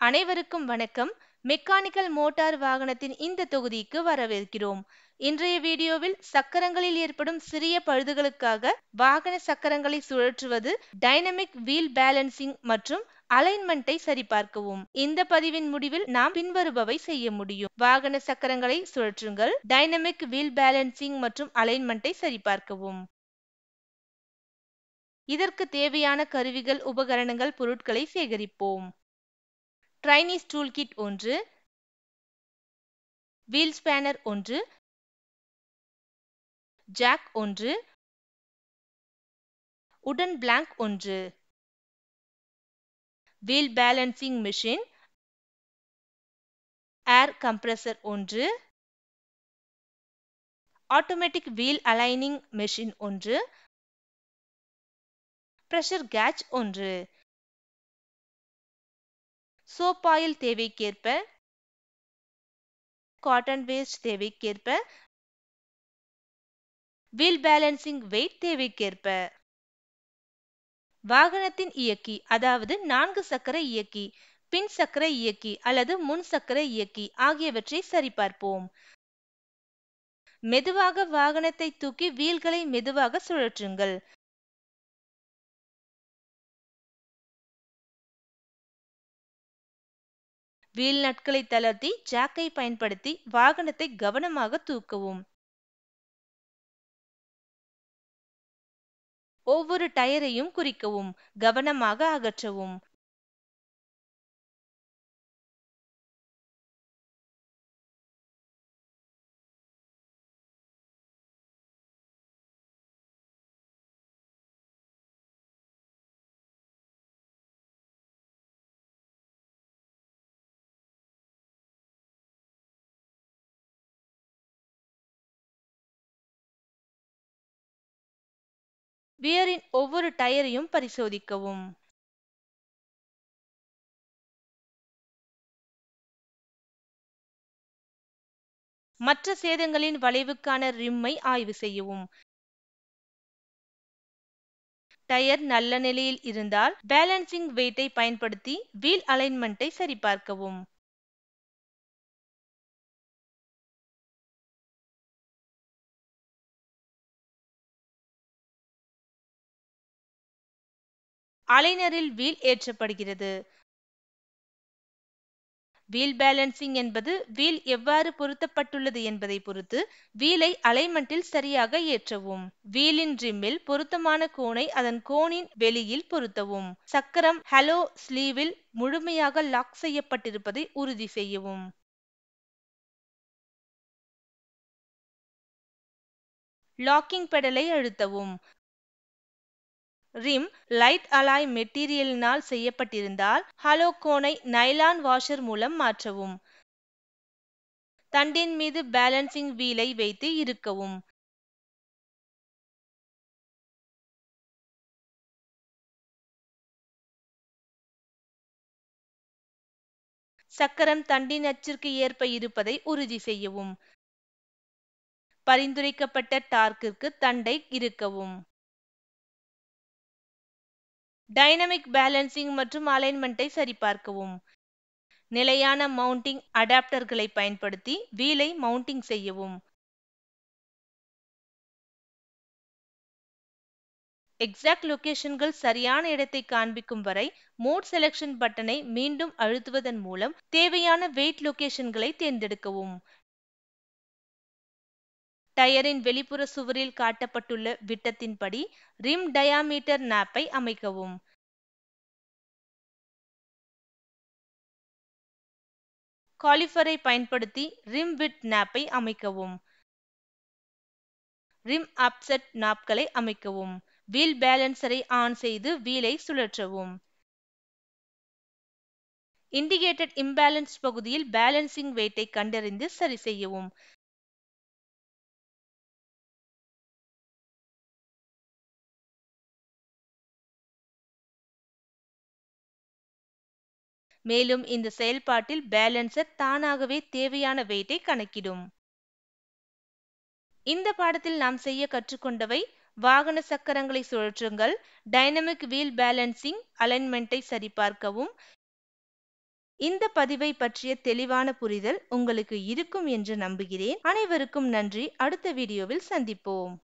அனைவருக்கும் வணக்கம். Mechanical motor வாகனத்தின் இந்த தொகுதிக்கு வரவேற்கிறோம். இன்றைய வீடியோவில் சக்கரங்களில் ஏற்படும் சிறிய பழுதுகளுக்காக வாகன சக்கரங்களை சுழற்றுவது, டைனமிக் வீல் பேலன்சிங் மற்றும் அலைன்மெண்டை சரிபார்க்கவும். இந்த பதிவின் முடிவில் நாம் பின்வருபவை செய்ய முடியும். வாகன சக்கரங்களை சுழற்றுங்கள், டைனமிக் வீல் பேலன்சிங் மற்றும் அலைன்மெண்டை சரிபார்க்கவும். இதற்கு தேவையான கருவிகள், உபகரணங்கள், பொருட்களை சேகரிப்போம். Trainees tool kit 1, wheel spanner 1, jack 1, உடன் plank 1, wheel balancing machine, air compressor 1, automatic wheel aligning machine 1, pressure gauge 1. Soap oil தேவைக்கேற்ப, காட்டன் வேஸ்ட் தேவைக்கேற்ப, வீல் பேலன்சிங் வெயிட் தேவைக்கேற்ப. வாகனத்தின் இயக்கி, அதாவது 4 சக்கர இயக்கி, பின் சக்கர இயக்கி அல்லது முன் சக்கர இயக்கி ஆகியவற்றை சரிபார்ப்போம். மெதுவாக வாகனத்தை தூக்கி வீல்களை மெதுவாக சுழற்றுங்கள். வீல் நட்களை தளர்த்தி ஜாக்கை பயன்படுத்தி வாகனத்தை கவனமாக தூக்கவும். ஒவ்வொரு டயரையும் குறிக்கவும், கவனமாக அகற்றவும். வியரின் ஒவ்வொரு டயரையும் பரிசோதிக்கவும். மற்ற சேதங்களின் வளைவுக்கான ரிம்மை ஆய்வு செய்யவும். டயர் நல்ல நிலையில் இருந்தால் பேலன்சிங் வெயிட்டை பயன்படுத்தி வீல் அலைன்மெண்டை சரிபார்க்கவும். அலைனரில் வீல் ஏற்றப்படுகிறது. வீல் பேலன்சிங் என்பது வீல் எவ்வாறு பொருத்தப்பட்டுள்ளது என்பதை பொறுத்து வீலை அலைன்மெண்டில் சரியாக ஏற்றவும். வீலின் ரிம்மில் பொருத்தமான கோணை அதன் கோணின் வெளியில் பொருத்தவும். சக்கரம் ஹலோ ஸ்லீவில் முழுமையாக லாக் செய்யப்பட்டிருப்பதை உறுதி செய்யவும். லாக்கிங் பெடலை அழுத்தவும். ரிம் லைட் அலாய் மெட்டீரியலினால் செய்யப்பட்டிருந்தால் ஹலோ கோனை நைலான் வாஷர் மூலம் மாற்றவும். தண்டின் மீது பேலன்சிங் வீலை வைத்து இறுக்கவும். சக்கரம் தண்டின் அச்சிற்கு ஏற்ப இருப்பதை உறுதி செய்யவும். பரிந்துரைக்கப்பட்ட டார்க்கிற்கு தண்டை இறுக்கவும். டைனமிக் பேலன்சிங் மற்றும் அலைன்மெண்டை சரிபார்க்கவும். நிலையான மவுண்டிங் அடாப்டர்களை பயன்படுத்தி வீலை மவுண்டிங் செய்யவும். எக்ஸாக்ட் லொகேஷன்கள் சரியான இடத்தை காண்பிக்கும் வரை மோட் செலக்ஷன் பட்டனை மீண்டும் அழுத்துவதன் மூலம் தேவையான வெயிட் லொகேஷன்களை தேர்ந்தெடுக்கவும். டயரின் வெளிப்புற சுவரில் காட்டப்பட்டுள்ள விட்டத்தின்படி ரிம் டயாமீட்டர் நாப்பை அமைக்கவும். காலிபரை பயன்படுத்தி ரிம் விட்த் நாப்பை அமைக்கவும். ரிம் ஆப்செட் நாப்களை அமைக்கவும். வீல் பேலன்சரை ஆன் செய்து வீலை சுழற்றவும். இண்டிகேட்டட் இம்பேலன்ஸ் பகுதியில் பேலன்சிங் வெயிட்டை கண்டறிந்து சரி செய்யவும். மேலும் இந்த செயல்பாட்டில் பேலன்சர் தானாகவே தேவையான வெயிட்டை கணக்கிடும். இந்த பாடத்தில் நாம் செய்ய கற்றுக்கொண்டவை: வாகன சக்கரங்களை சுழற்றுங்கள், டைனமிக் வீல் பேலன்சிங், அலைன்மெண்டை சரிபார்க்கவும், இந்த பதிவை பற்றிய தெளிவான புரிதல் உங்களுக்கு இருக்கும் என்று நம்புகிறேன். அனைவருக்கும் நன்றி. அடுத்த வீடியோவில் சந்திப்போம்.